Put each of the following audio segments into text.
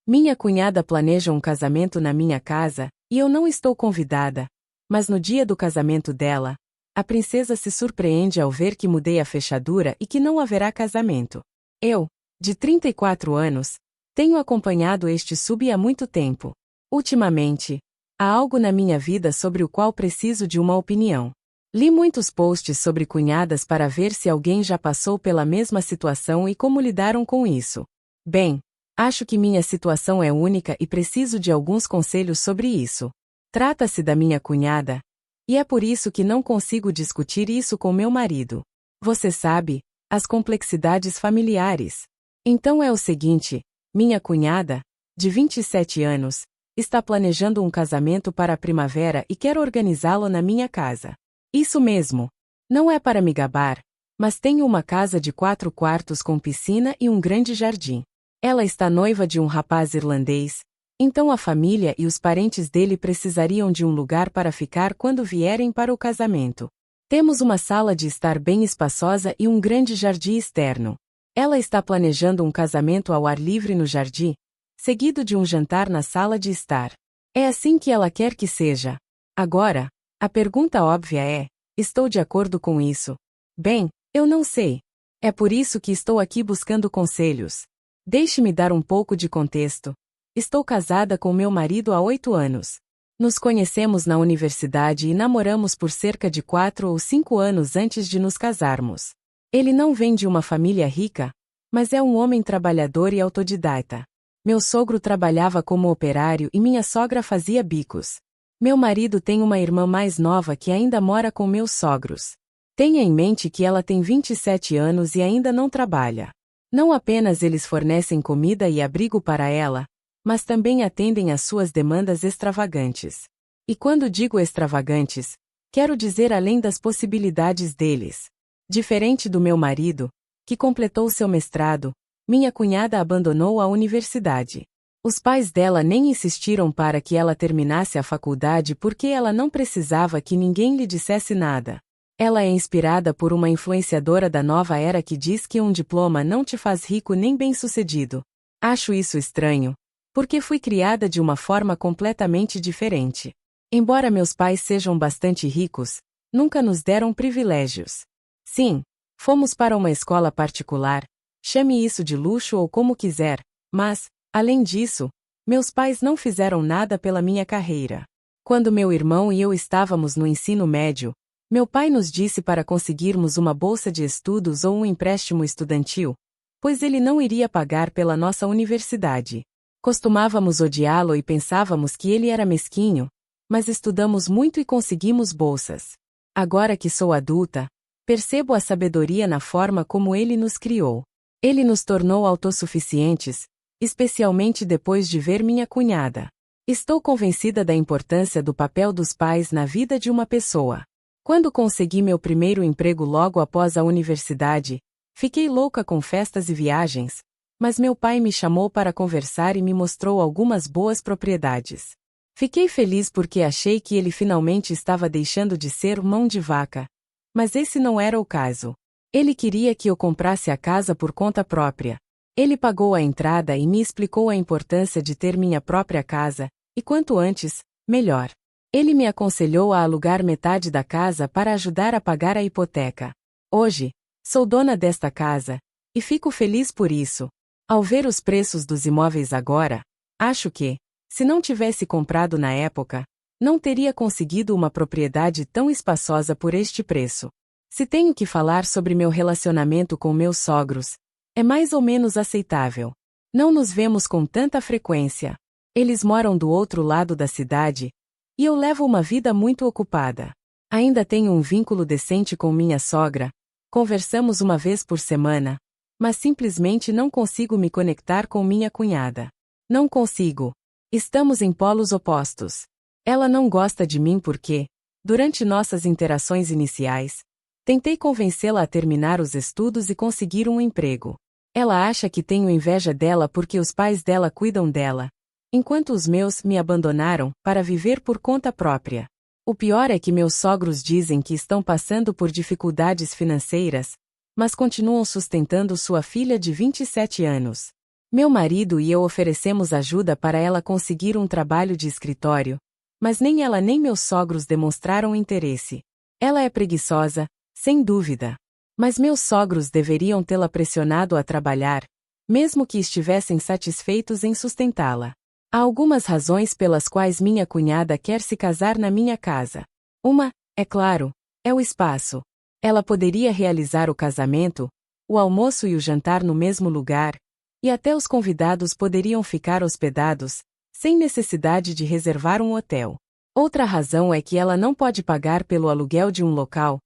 Minha cunhada planeja um casamento na minha casa, e eu não estou convidada. Mas no dia do casamento dela, a princesa se surpreende ao ver que mudei a fechadura e que não haverá casamento. Eu, de 34 anos, tenho acompanhado este sub há muito tempo. Ultimamente, há algo na minha vida sobre o qual preciso de uma opinião. Li muitos posts sobre cunhadas para ver se alguém já passou pela mesma situação e como lidaram com isso. Bem, acho que minha situação é única e preciso de alguns conselhos sobre isso. Trata-se da minha cunhada, e é por isso que não consigo discutir isso com meu marido. Você sabe, as complexidades familiares. Então é o seguinte, minha cunhada, de 27 anos, está planejando um casamento para a primavera e quer organizá-lo na minha casa. Isso mesmo. Não é para me gabar, mas tenho uma casa de 4 quartos com piscina e um grande jardim. Ela está noiva de um rapaz irlandês, então a família e os parentes dele precisariam de um lugar para ficar quando vierem para o casamento. Temos uma sala de estar bem espaçosa e um grande jardim externo. Ela está planejando um casamento ao ar livre no jardim, seguido de um jantar na sala de estar. É assim que ela quer que seja. Agora, a pergunta óbvia é: estou de acordo com isso? Bem, eu não sei. É por isso que estou aqui buscando conselhos. Deixe-me dar um pouco de contexto. Estou casada com meu marido há 8 anos. Nos conhecemos na universidade e namoramos por cerca de 4 ou 5 anos antes de nos casarmos. Ele não vem de uma família rica, mas é um homem trabalhador e autodidata. Meu sogro trabalhava como operário e minha sogra fazia bicos. Meu marido tem uma irmã mais nova que ainda mora com meus sogros. Tenha em mente que ela tem 27 anos e ainda não trabalha. Não apenas eles fornecem comida e abrigo para ela, mas também atendem às suas demandas extravagantes. E quando digo extravagantes, quero dizer além das possibilidades deles. Diferente do meu marido, que completou seu mestrado, minha cunhada abandonou a universidade. Os pais dela nem insistiram para que ela terminasse a faculdade porque ela não precisava que ninguém lhe dissesse nada. Ela é inspirada por uma influenciadora da nova era que diz que um diploma não te faz rico nem bem-sucedido. Acho isso estranho, porque fui criada de uma forma completamente diferente. Embora meus pais sejam bastante ricos, nunca nos deram privilégios. Sim, fomos para uma escola particular, chame isso de luxo ou como quiser, mas, além disso, meus pais não fizeram nada pela minha carreira. Quando meu irmão e eu estávamos no ensino médio, meu pai nos disse para conseguirmos uma bolsa de estudos ou um empréstimo estudantil, pois ele não iria pagar pela nossa universidade. Costumávamos odiá-lo e pensávamos que ele era mesquinho, mas estudamos muito e conseguimos bolsas. Agora que sou adulta, percebo a sabedoria na forma como ele nos criou. Ele nos tornou autossuficientes, especialmente depois de ver minha cunhada. Estou convencida da importância do papel dos pais na vida de uma pessoa. Quando consegui meu primeiro emprego logo após a universidade, fiquei louca com festas e viagens, mas meu pai me chamou para conversar e me mostrou algumas boas propriedades. Fiquei feliz porque achei que ele finalmente estava deixando de ser mão de vaca. Mas esse não era o caso. Ele queria que eu comprasse a casa por conta própria. Ele pagou a entrada e me explicou a importância de ter minha própria casa, e quanto antes, melhor. Ele me aconselhou a alugar metade da casa para ajudar a pagar a hipoteca. Hoje, sou dona desta casa, e fico feliz por isso. Ao ver os preços dos imóveis agora, acho que, se não tivesse comprado na época, não teria conseguido uma propriedade tão espaçosa por este preço. Se tenho que falar sobre meu relacionamento com meus sogros, é mais ou menos aceitável. Não nos vemos com tanta frequência. Eles moram do outro lado da cidade, e eu levo uma vida muito ocupada. Ainda tenho um vínculo decente com minha sogra, conversamos uma vez por semana, mas simplesmente não consigo me conectar com minha cunhada. Não consigo. Estamos em polos opostos. Ela não gosta de mim porque, durante nossas interações iniciais, tentei convencê-la a terminar os estudos e conseguir um emprego. Ela acha que tenho inveja dela porque os pais dela cuidam dela, enquanto os meus me abandonaram para viver por conta própria. O pior é que meus sogros dizem que estão passando por dificuldades financeiras, mas continuam sustentando sua filha de 27 anos. Meu marido e eu oferecemos ajuda para ela conseguir um trabalho de escritório, mas nem ela nem meus sogros demonstraram interesse. Ela é preguiçosa, sem dúvida. Mas meus sogros deveriam tê-la pressionado a trabalhar, mesmo que estivessem satisfeitos em sustentá-la. Há algumas razões pelas quais minha cunhada quer se casar na minha casa. Uma, é claro, é o espaço. Ela poderia realizar o casamento, o almoço e o jantar no mesmo lugar, e até os convidados poderiam ficar hospedados, sem necessidade de reservar um hotel. Outra razão é que ela não pode pagar pelo aluguel de um local,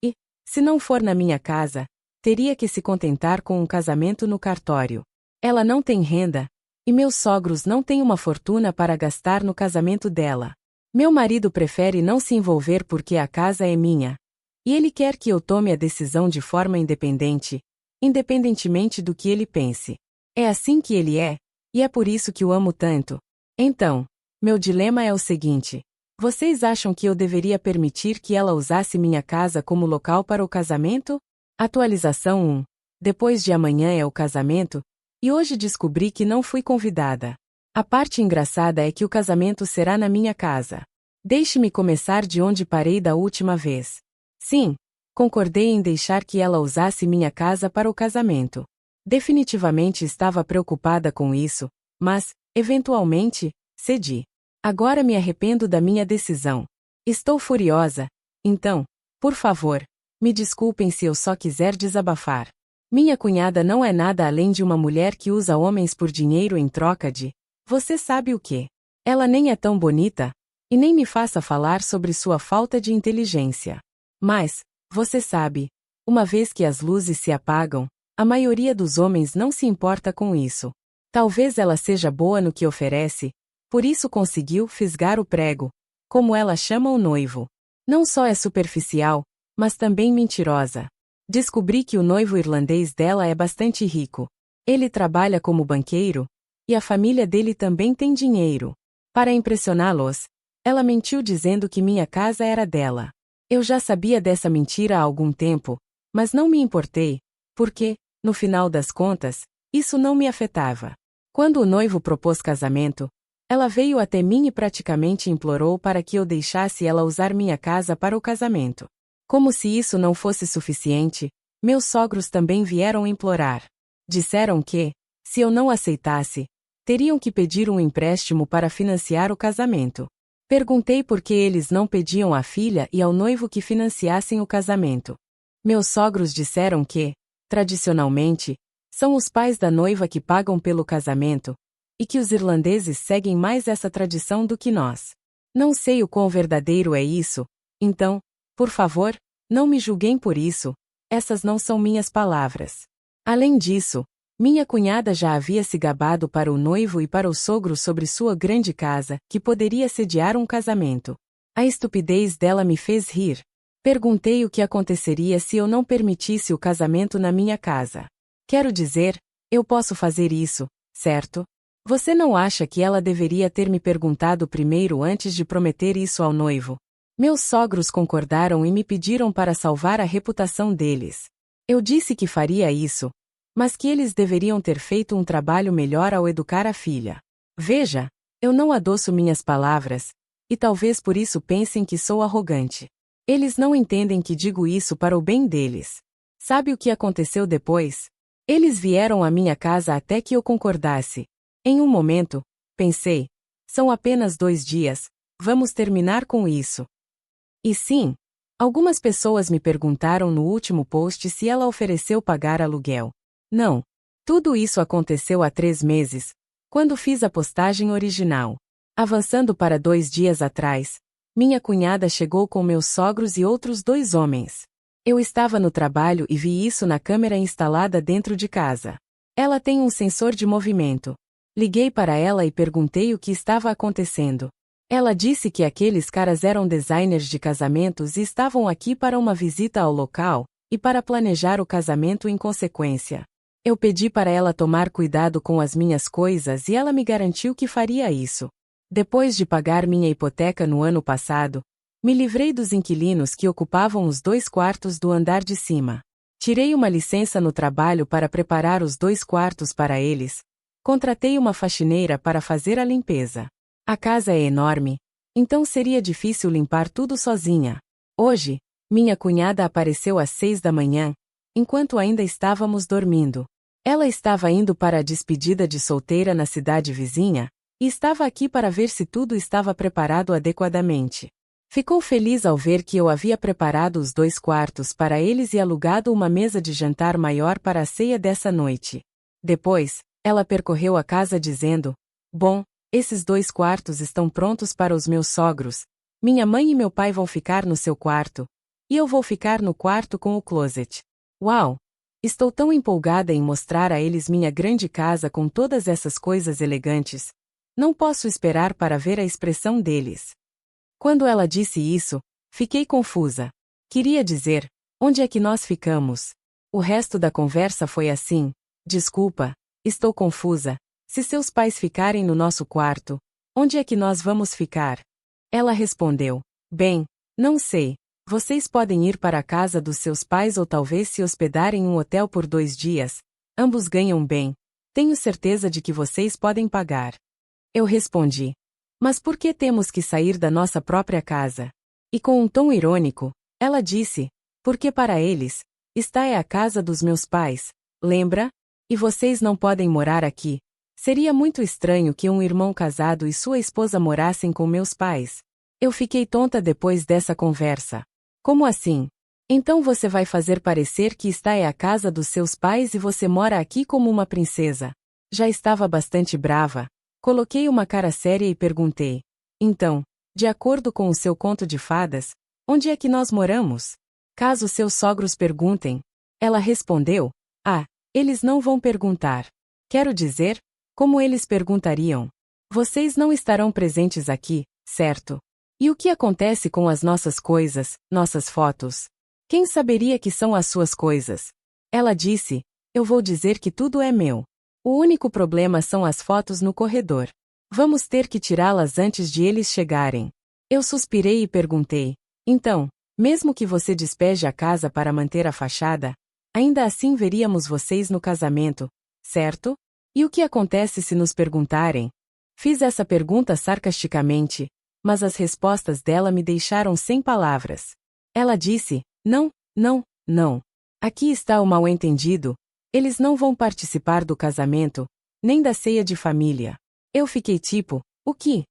e, se não for na minha casa, teria que se contentar com um casamento no cartório. Ela não tem renda, e meus sogros não têm uma fortuna para gastar no casamento dela. Meu marido prefere não se envolver porque a casa é minha, e ele quer que eu tome a decisão de forma independente, independentemente do que ele pense. É assim que ele é, e é por isso que o amo tanto. Então, meu dilema é o seguinte: vocês acham que eu deveria permitir que ela usasse minha casa como local para o casamento? Atualização 1. Depois de amanhã é o casamento, e hoje descobri que não fui convidada. A parte engraçada é que o casamento será na minha casa. Deixe-me começar de onde parei da última vez. Sim, concordei em deixar que ela usasse minha casa para o casamento. Definitivamente estava preocupada com isso, mas, eventualmente, cedi. Agora me arrependo da minha decisão. Estou furiosa, então, por favor, me desculpem se eu só quiser desabafar. Minha cunhada não é nada além de uma mulher que usa homens por dinheiro em troca de, você sabe o quê? Ela nem é tão bonita, e nem me faça falar sobre sua falta de inteligência. Mas, você sabe, uma vez que as luzes se apagam, a maioria dos homens não se importa com isso. Talvez ela seja boa no que oferece, por isso conseguiu fisgar o prego, como ela chama o noivo. Não só é superficial, mas também mentirosa. Descobri que o noivo irlandês dela é bastante rico. Ele trabalha como banqueiro, e a família dele também tem dinheiro. Para impressioná-los, ela mentiu dizendo que minha casa era dela. Eu já sabia dessa mentira há algum tempo, mas não me importei, porque, no final das contas, isso não me afetava. Quando o noivo propôs casamento, ela veio até mim e praticamente implorou para que eu deixasse ela usar minha casa para o casamento. Como se isso não fosse suficiente, meus sogros também vieram implorar. Disseram que, se eu não aceitasse, teriam que pedir um empréstimo para financiar o casamento. Perguntei por que eles não pediam à filha e ao noivo que financiassem o casamento. Meus sogros disseram que, tradicionalmente, são os pais da noiva que pagam pelo casamento, e que os irlandeses seguem mais essa tradição do que nós. Não sei o quão verdadeiro é isso, então, por favor, não me julguem por isso, essas não são minhas palavras. Além disso, minha cunhada já havia se gabado para o noivo e para o sogro sobre sua grande casa, que poderia sediar um casamento. A estupidez dela me fez rir. Perguntei o que aconteceria se eu não permitisse o casamento na minha casa. Quero dizer, eu posso fazer isso, certo? Você não acha que ela deveria ter me perguntado primeiro antes de prometer isso ao noivo? Meus sogros concordaram e me pediram para salvar a reputação deles. Eu disse que faria isso, mas que eles deveriam ter feito um trabalho melhor ao educar a filha. Veja, eu não adoço minhas palavras, e talvez por isso pensem que sou arrogante. Eles não entendem que digo isso para o bem deles. Sabe o que aconteceu depois? Eles vieram à minha casa até que eu concordasse. Em um momento, pensei, são apenas 2 dias, vamos terminar com isso. E sim, algumas pessoas me perguntaram no último post se ela ofereceu pagar aluguel. Não. Tudo isso aconteceu há 3 meses, quando fiz a postagem original. Avançando para 2 dias atrás, minha cunhada chegou com meus sogros e outros 2 homens. Eu estava no trabalho e vi isso na câmera instalada dentro de casa. Ela tem um sensor de movimento. Liguei para ela e perguntei o que estava acontecendo. Ela disse que aqueles caras eram designers de casamentos e estavam aqui para uma visita ao local, e para planejar o casamento em consequência. Eu pedi para ela tomar cuidado com as minhas coisas e ela me garantiu que faria isso. Depois de pagar minha hipoteca no ano passado, me livrei dos inquilinos que ocupavam os 2 quartos do andar de cima. Tirei uma licença no trabalho para preparar os 2 quartos para eles, Contratei uma faxineira para fazer a limpeza. A casa é enorme, então seria difícil limpar tudo sozinha. Hoje, minha cunhada apareceu às 6 da manhã, enquanto ainda estávamos dormindo. Ela estava indo para a despedida de solteira na cidade vizinha, e estava aqui para ver se tudo estava preparado adequadamente. Ficou feliz ao ver que eu havia preparado os 2 quartos para eles e alugado uma mesa de jantar maior para a ceia dessa noite. Depois, ela percorreu a casa dizendo: "Bom, esses 2 quartos estão prontos para os meus sogros. Minha mãe e meu pai vão ficar no seu quarto, e eu vou ficar no quarto com o closet." Uau! Estou tão empolgada em mostrar a eles minha grande casa com todas essas coisas elegantes. Não posso esperar para ver a expressão deles. Quando ela disse isso, fiquei confusa. Queria dizer: onde é que nós ficamos? O resto da conversa foi assim: desculpa, estou confusa. Se seus pais ficarem no nosso quarto, onde é que nós vamos ficar? Ela respondeu: bem, não sei. Vocês podem ir para a casa dos seus pais ou talvez se hospedar em um hotel por 2 dias. Ambos ganham bem. Tenho certeza de que vocês podem pagar. Eu respondi: mas por que temos que sair da nossa própria casa? E com um tom irônico, ela disse: porque para eles, esta é a casa dos meus pais, lembra? E vocês não podem morar aqui. Seria muito estranho que um irmão casado e sua esposa morassem com meus pais. Eu fiquei tonta depois dessa conversa. Como assim? Então você vai fazer parecer que esta é a casa dos seus pais e você mora aqui como uma princesa. Já estava bastante brava. Coloquei uma cara séria e perguntei: então, de acordo com o seu conto de fadas, onde é que nós moramos? Caso seus sogros perguntem. Ela respondeu: ah, eles não vão perguntar. Quero dizer, como eles perguntariam? Vocês não estarão presentes aqui, certo? E o que acontece com as nossas coisas, nossas fotos? Quem saberia que são as suas coisas? Ela disse: eu vou dizer que tudo é meu. O único problema são as fotos no corredor. Vamos ter que tirá-las antes de eles chegarem. Eu suspirei e perguntei: então, mesmo que você despeje a casa para manter a fachada, ainda assim veríamos vocês no casamento, certo? E o que acontece se nos perguntarem? Fiz essa pergunta sarcasticamente, mas as respostas dela me deixaram sem palavras. Ela disse: não, não, não. Aqui está o mal-entendido. Eles não vão participar do casamento, nem da ceia de família. Eu fiquei tipo: o que?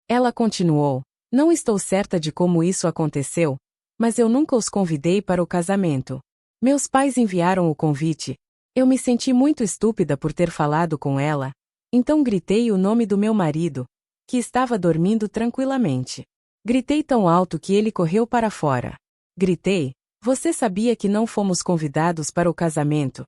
Ela continuou: não estou certa de como isso aconteceu, mas eu nunca os convidei para o casamento. Meus pais enviaram o convite. Eu me senti muito estúpida por ter falado com ela, então gritei o nome do meu marido, que estava dormindo tranquilamente. Gritei tão alto que ele correu para fora. Gritei: você sabia que não fomos convidados para o casamento?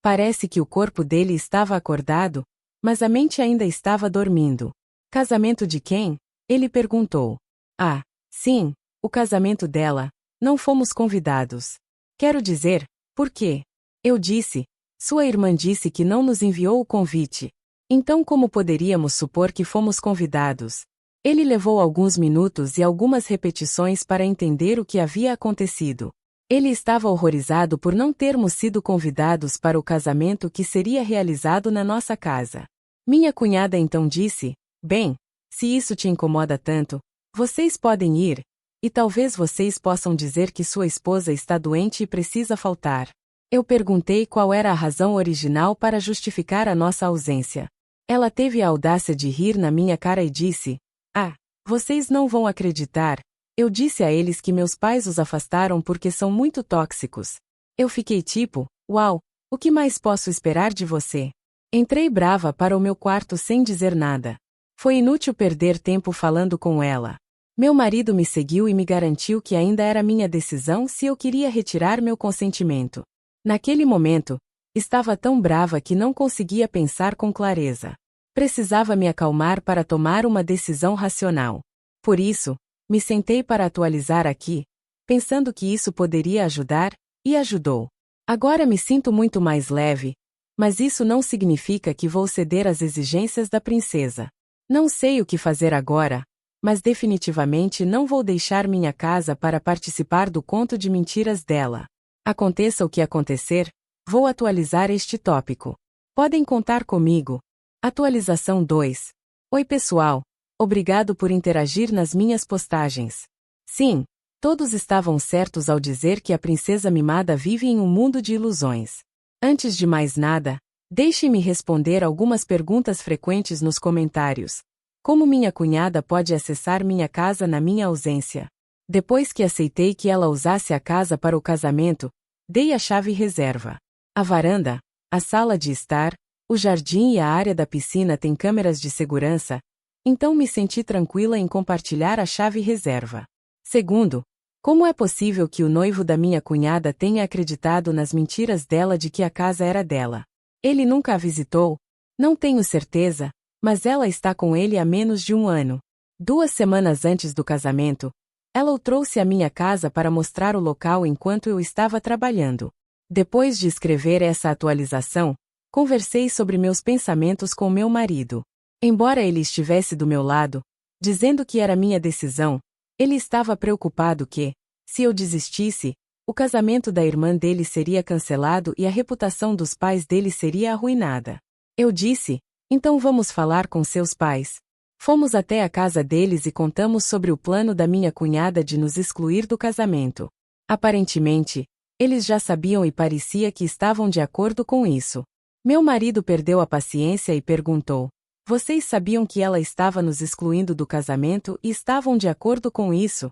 Parece que o corpo dele estava acordado, mas a mente ainda estava dormindo. Casamento de quem? Ele perguntou. Ah, sim, o casamento dela. Não fomos convidados. Quero dizer, por quê? Eu disse: sua irmã disse que não nos enviou o convite. Então como poderíamos supor que fomos convidados? Ele levou alguns minutos e algumas repetições para entender o que havia acontecido. Ele estava horrorizado por não termos sido convidados para o casamento que seria realizado na nossa casa. Minha cunhada então disse: bem, se isso te incomoda tanto, vocês podem ir, e talvez vocês possam dizer que sua esposa está doente e precisa faltar. Eu perguntei qual era a razão original para justificar a nossa ausência. Ela teve a audácia de rir na minha cara e disse: ah, vocês não vão acreditar. Eu disse a eles que meus pais os afastaram porque são muito tóxicos. Eu fiquei tipo: uau, o que mais posso esperar de você? Entrei brava para o meu quarto sem dizer nada. Foi inútil perder tempo falando com ela. Meu marido me seguiu e me garantiu que ainda era minha decisão se eu queria retirar meu consentimento. Naquele momento, estava tão brava que não conseguia pensar com clareza. Precisava me acalmar para tomar uma decisão racional. Por isso, me sentei para atualizar aqui, pensando que isso poderia ajudar, e ajudou. Agora me sinto muito mais leve, mas isso não significa que vou ceder às exigências da princesa. Não sei o que fazer agora, mas definitivamente não vou deixar minha casa para participar do conto de mentiras dela. Aconteça o que acontecer, vou atualizar este tópico. Podem contar comigo. Atualização 2. Oi pessoal, obrigado por interagir nas minhas postagens. Sim, todos estavam certos ao dizer que a princesa mimada vive em um mundo de ilusões. Antes de mais nada, deixe-me responder algumas perguntas frequentes nos comentários. Como minha cunhada pode acessar minha casa na minha ausência? Depois que aceitei que ela usasse a casa para o casamento, dei a chave reserva. A varanda, a sala de estar, o jardim e a área da piscina têm câmeras de segurança, então me senti tranquila em compartilhar a chave reserva. Segundo, como é possível que o noivo da minha cunhada tenha acreditado nas mentiras dela de que a casa era dela? Ele nunca a visitou? Não tenho certeza, mas ela está com ele há menos de um ano. 2 semanas antes do casamento, ela o trouxe à minha casa para mostrar o local enquanto eu estava trabalhando. Depois de escrever essa atualização, conversei sobre meus pensamentos com meu marido. Embora ele estivesse do meu lado, dizendo que era minha decisão, ele estava preocupado que, se eu desistisse, o casamento da irmã dele seria cancelado e a reputação dos pais dele seria arruinada. Eu disse, então vamos falar com seus pais. Fomos até a casa deles e contamos sobre o plano da minha cunhada de nos excluir do casamento. Aparentemente, eles já sabiam e parecia que estavam de acordo com isso. Meu marido perdeu a paciência e perguntou: vocês sabiam que ela estava nos excluindo do casamento e estavam de acordo com isso?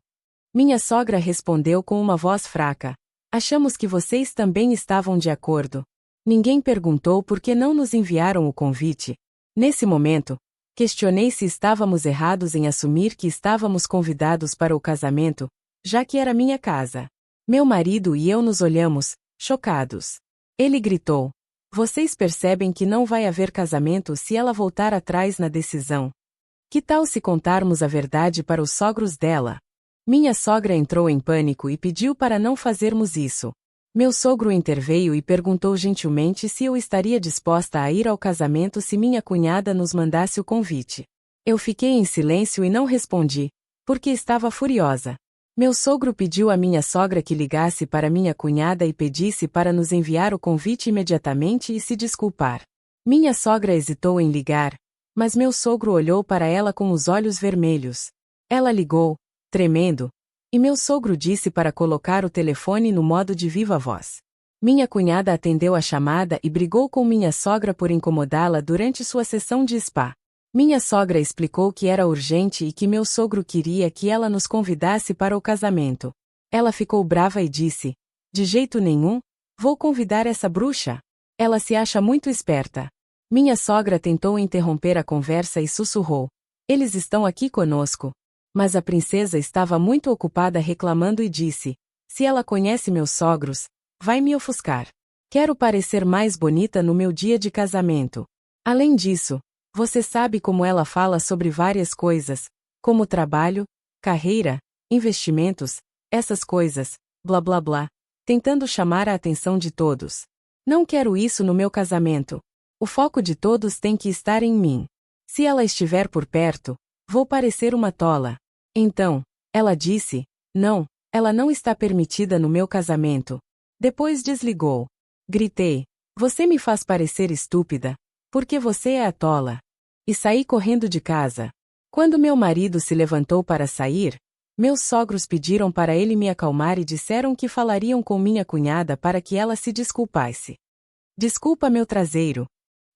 Minha sogra respondeu com uma voz fraca: achamos que vocês também estavam de acordo. Ninguém perguntou por que não nos enviaram o convite. Nesse momento, questionei se estávamos errados em assumir que estávamos convidados para o casamento, já que era minha casa. Meu marido e eu nos olhamos, chocados. Ele gritou: vocês percebem que não vai haver casamento se ela voltar atrás na decisão? Que tal se contarmos a verdade para os sogros dela? Minha sogra entrou em pânico e pediu para não fazermos isso. Meu sogro interveio e perguntou gentilmente se eu estaria disposta a ir ao casamento se minha cunhada nos mandasse o convite. Eu fiquei em silêncio e não respondi, porque estava furiosa. Meu sogro pediu à minha sogra que ligasse para minha cunhada e pedisse para nos enviar o convite imediatamente e se desculpar. Minha sogra hesitou em ligar, mas meu sogro olhou para ela com os olhos vermelhos. Ela ligou, tremendo, e meu sogro disse para colocar o telefone no modo de viva voz. Minha cunhada atendeu a chamada e brigou com minha sogra por incomodá-la durante sua sessão de spa. Minha sogra explicou que era urgente e que meu sogro queria que ela nos convidasse para o casamento. Ela ficou brava e disse: de jeito nenhum, vou convidar essa bruxa. Ela se acha muito esperta. Minha sogra tentou interromper a conversa e sussurrou: eles estão aqui conosco. Mas a princesa estava muito ocupada reclamando e disse: se ela conhece meus sogros, vai me ofuscar. Quero parecer mais bonita no meu dia de casamento. Além disso, você sabe como ela fala sobre várias coisas, como trabalho, carreira, investimentos, essas coisas, blá blá blá, tentando chamar a atenção de todos. Não quero isso no meu casamento. O foco de todos tem que estar em mim. Se ela estiver por perto, vou parecer uma tola. Então, ela disse: não, ela não está permitida no meu casamento. Depois desligou. Gritei: você me faz parecer estúpida, porque você é a tola. E saí correndo de casa. Quando meu marido se levantou para sair, meus sogros pediram para ele me acalmar e disseram que falariam com minha cunhada para que ela se desculpasse. Desculpa meu traseiro.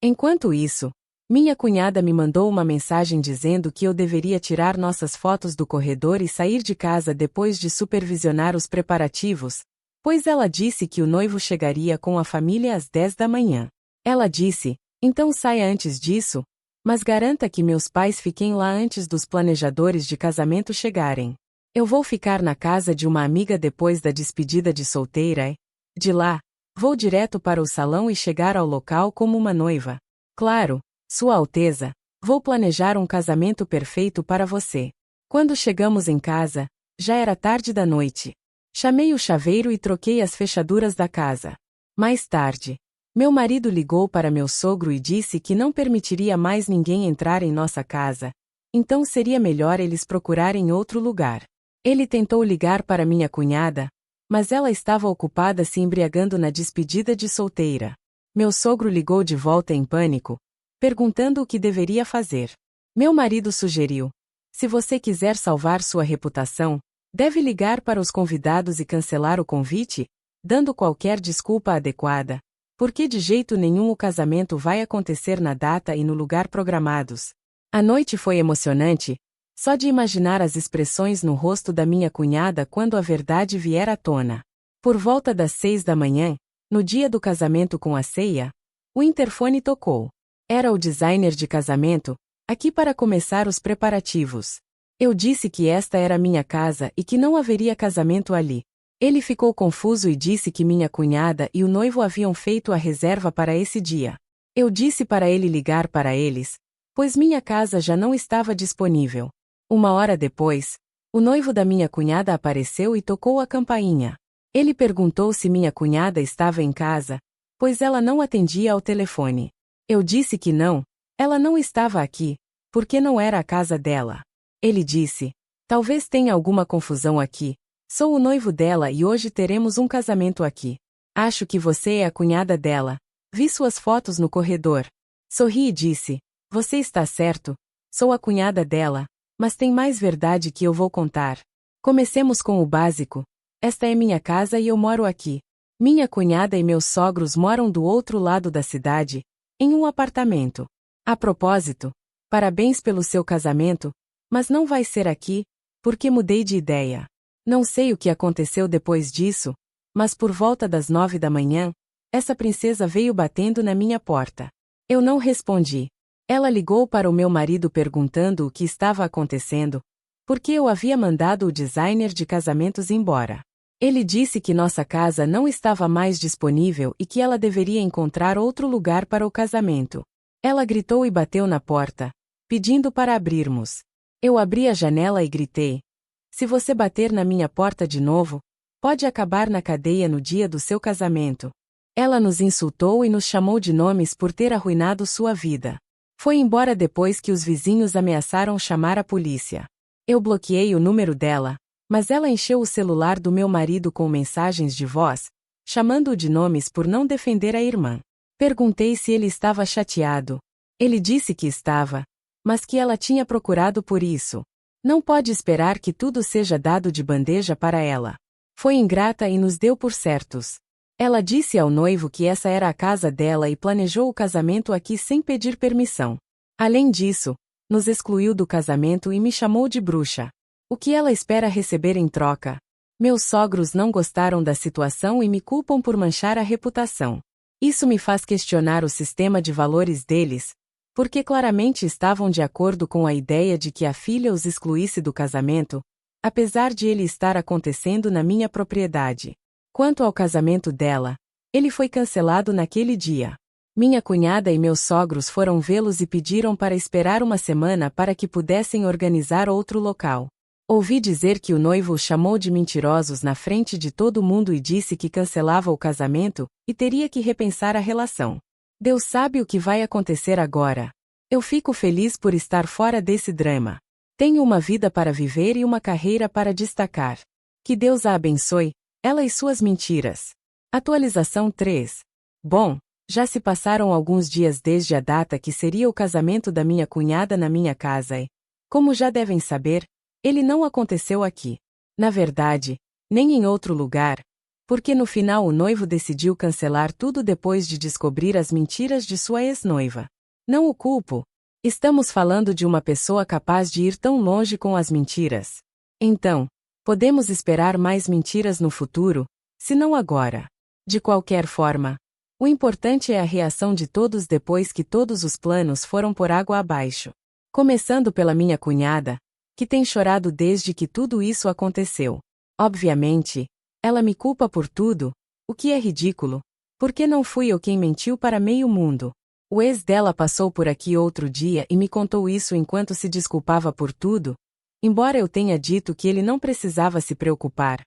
Enquanto isso, minha cunhada me mandou uma mensagem dizendo que eu deveria tirar nossas fotos do corredor e sair de casa depois de supervisionar os preparativos, pois ela disse que o noivo chegaria com a família às 10 da manhã. Ela disse: então saia antes disso, mas garanta que meus pais fiquem lá antes dos planejadores de casamento chegarem. Eu vou ficar na casa de uma amiga depois da despedida de solteira e, de lá, vou direto para o salão e chegar ao local como uma noiva. Claro, Sua Alteza, vou planejar um casamento perfeito para você. Quando chegamos em casa, já era tarde da noite. Chamei o chaveiro e troquei as fechaduras da casa. Mais tarde, meu marido ligou para meu sogro e disse que não permitiria mais ninguém entrar em nossa casa, então seria melhor eles procurarem outro lugar. Ele tentou ligar para minha cunhada, mas ela estava ocupada se embriagando na despedida de solteira. Meu sogro ligou de volta em pânico, perguntando o que deveria fazer. Meu marido sugeriu: se você quiser salvar sua reputação, deve ligar para os convidados e cancelar o convite, dando qualquer desculpa adequada, porque de jeito nenhum o casamento vai acontecer na data e no lugar programados. A noite foi emocionante, só de imaginar as expressões no rosto da minha cunhada quando a verdade vier à tona. Por volta das 6 da manhã, no dia do casamento com a ceia, o interfone tocou. Era o designer de casamento, aqui para começar os preparativos. Eu disse que esta era minha casa e que não haveria casamento ali. Ele ficou confuso e disse que minha cunhada e o noivo haviam feito a reserva para esse dia. Eu disse para ele ligar para eles, pois minha casa já não estava disponível. 1 hora depois, o noivo da minha cunhada apareceu e tocou a campainha. Ele perguntou se minha cunhada estava em casa, pois ela não atendia ao telefone. Eu disse que não, ela não estava aqui, porque não era a casa dela. Ele disse: talvez tenha alguma confusão aqui. Sou o noivo dela e hoje teremos um casamento aqui. Acho que você é a cunhada dela. Vi suas fotos no corredor. Sorri e disse: você está certo, sou a cunhada dela, mas tem mais verdade que eu vou contar. Comecemos com o básico. Esta é minha casa e eu moro aqui. Minha cunhada e meus sogros moram do outro lado da cidade, em um apartamento. A propósito, parabéns pelo seu casamento, mas não vai ser aqui, porque mudei de ideia. Não sei o que aconteceu depois disso, mas por volta das 9 da manhã, essa princesa veio batendo na minha porta. Eu não respondi. Ela ligou para o meu marido perguntando o que estava acontecendo, porque eu havia mandado o designer de casamentos embora. Ele disse que nossa casa não estava mais disponível e que ela deveria encontrar outro lugar para o casamento. Ela gritou e bateu na porta, pedindo para abrirmos. Eu abri a janela e gritei: se você bater na minha porta de novo, pode acabar na cadeia no dia do seu casamento. Ela nos insultou e nos chamou de nomes por ter arruinado sua vida. Foi embora depois que os vizinhos ameaçaram chamar a polícia. Eu bloqueei o número dela, mas ela encheu o celular do meu marido com mensagens de voz, chamando-o de nomes por não defender a irmã. Perguntei se ele estava chateado. Ele disse que estava, mas que ela tinha procurado por isso. Não pode esperar que tudo seja dado de bandeja para ela. Foi ingrata e nos deu por certos. Ela disse ao noivo que essa era a casa dela e planejou o casamento aqui sem pedir permissão. Além disso, nos excluiu do casamento e me chamou de bruxa. O que ela espera receber em troca? Meus sogros não gostaram da situação e me culpam por manchar a reputação. Isso me faz questionar o sistema de valores deles, porque claramente estavam de acordo com a ideia de que a filha os excluísse do casamento, apesar de ele estar acontecendo na minha propriedade. Quanto ao casamento dela, ele foi cancelado naquele dia. Minha cunhada e meus sogros foram vê-los e pediram para esperar uma semana para que pudessem organizar outro local. Ouvi dizer que o noivo os chamou de mentirosos na frente de todo mundo e disse que cancelava o casamento e teria que repensar a relação. Deus sabe o que vai acontecer agora. Eu fico feliz por estar fora desse drama. Tenho uma vida para viver e uma carreira para destacar. Que Deus a abençoe, ela e suas mentiras. Atualização 3. Bom, já se passaram alguns dias desde a data que seria o casamento da minha cunhada na minha casa e, como já devem saber, ele não aconteceu aqui. Na verdade, nem em outro lugar, porque no final o noivo decidiu cancelar tudo depois de descobrir as mentiras de sua ex-noiva. Não o culpo. Estamos falando de uma pessoa capaz de ir tão longe com as mentiras. Então, podemos esperar mais mentiras no futuro, se não agora. De qualquer forma, o importante é a reação de todos depois que todos os planos foram por água abaixo. Começando pela minha cunhada, que tem chorado desde que tudo isso aconteceu. Obviamente, ela me culpa por tudo, o que é ridículo, porque não fui eu quem mentiu para meio mundo. O ex dela passou por aqui outro dia e me contou isso enquanto se desculpava por tudo, embora eu tenha dito que ele não precisava se preocupar,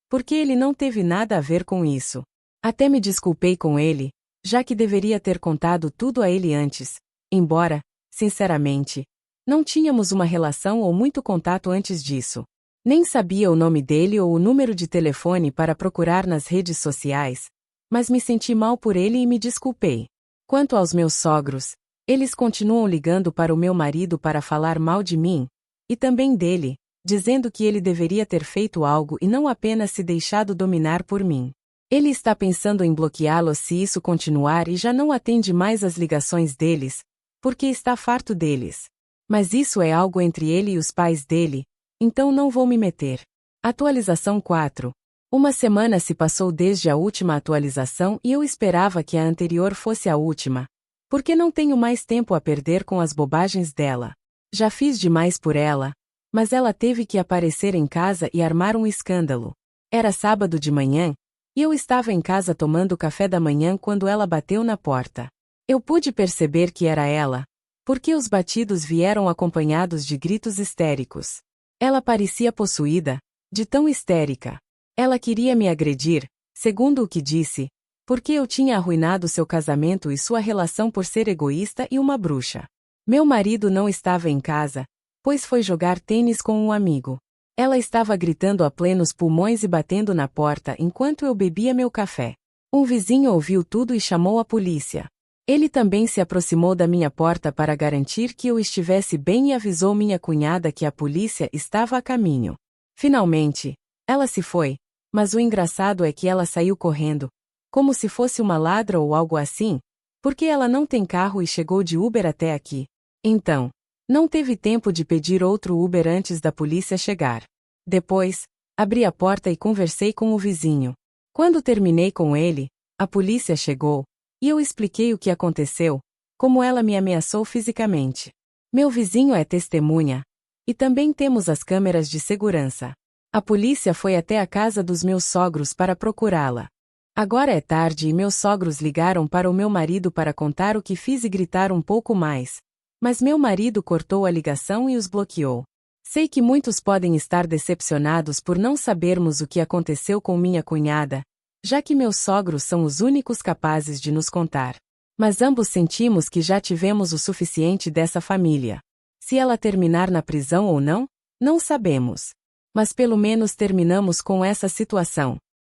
porque ele não teve nada a ver com isso. Até me desculpei com ele, já que deveria ter contado tudo a ele antes, embora, sinceramente, não tínhamos uma relação ou muito contato antes disso. Nem sabia o nome dele ou o número de telefone para procurar nas redes sociais, mas me senti mal por ele e me desculpei. Quanto aos meus sogros, Eles continuam ligando para o meu marido para falar mal de mim, e também dele, dizendo que ele deveria ter feito algo e não apenas se deixado dominar por mim. Ele está pensando em bloqueá-los se isso continuar e já não atende mais às ligações deles, porque está farto deles. Mas isso é algo entre ele e os pais dele, então não vou me meter. Atualização 4. Uma semana se passou desde a última atualização e eu esperava que a anterior fosse a última, porque não tenho mais tempo a perder com as bobagens dela. Já fiz demais por ela, mas ela teve que aparecer em casa e armar um escândalo. Era sábado de manhã, e eu estava em casa tomando café da manhã quando ela bateu na porta. Eu pude perceber que era ela, porque os batidos vieram acompanhados de gritos histéricos. Ela parecia possuída, de tão histérica. Ela queria me agredir, segundo o que disse, porque eu tinha arruinado seu casamento e sua relação por ser egoísta e uma bruxa. Meu marido não estava em casa, pois foi jogar tênis com um amigo. Ela estava gritando a plenos pulmões e batendo na porta enquanto eu bebia meu café. Um vizinho ouviu tudo e chamou a polícia. Ele também se aproximou da minha porta para garantir que eu estivesse bem e avisou minha cunhada que a polícia estava a caminho. Finalmente, ela se foi, mas o engraçado é que ela saiu correndo, como se fosse uma ladra ou algo assim, porque ela não tem carro e chegou de Uber até aqui. Então, não teve tempo de pedir outro Uber antes da polícia chegar. Depois, abri a porta e conversei com o vizinho. Quando terminei com ele, a polícia chegou, e eu expliquei o que aconteceu, como ela me ameaçou fisicamente. Meu vizinho é testemunha, e também temos as câmeras de segurança. A polícia foi até a casa dos meus sogros para procurá-la. Agora é tarde e meus sogros ligaram para o meu marido para contar o que fiz e gritar um pouco mais. Mas meu marido cortou a ligação e os bloqueou. Sei que muitos podem estar decepcionados por não sabermos o que aconteceu com minha cunhada, já que meus sogros são os únicos capazes de nos contar. Mas ambos sentimos que já tivemos o suficiente dessa família. Se ela terminar na prisão ou não, não sabemos. Mas pelo menos terminamos com essa situação.